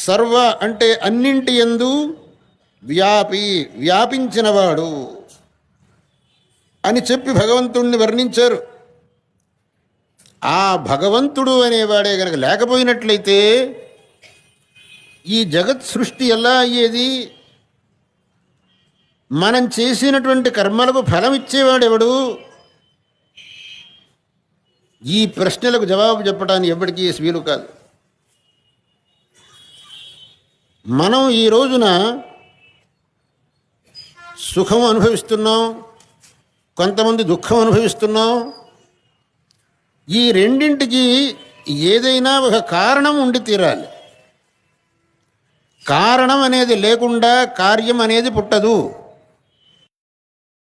సర్వ అంటే అన్నింటి యందు వ్యాపి, వ్యాపించినవాడు అని చెప్పి భగవంతుణ్ణి వర్ణించారు. ఆ భగవంతుడు అనేవాడే గనక లేకపోయినట్లయితే ఈ జగత్ సృష్టి ఎలా అయ్యేది? మనం చేసినటువంటి కర్మలకు ఫలం ఇచ్చేవాడెవడు? ఈ ప్రశ్నలకు జవాబు చెప్పడానికి ఎప్పటికీ వీలు కాదు. మనం ఈ రోజున సుఖం అనుభవిస్తున్నాం, కొంతమంది దుఃఖం అనుభవిస్తున్నాం. ఈ రెండింటికి ఏదైనా ఒక కారణం ఉండి తీరాలి. కారణం అనేది లేకుండా కార్యం అనేది పుట్టదు.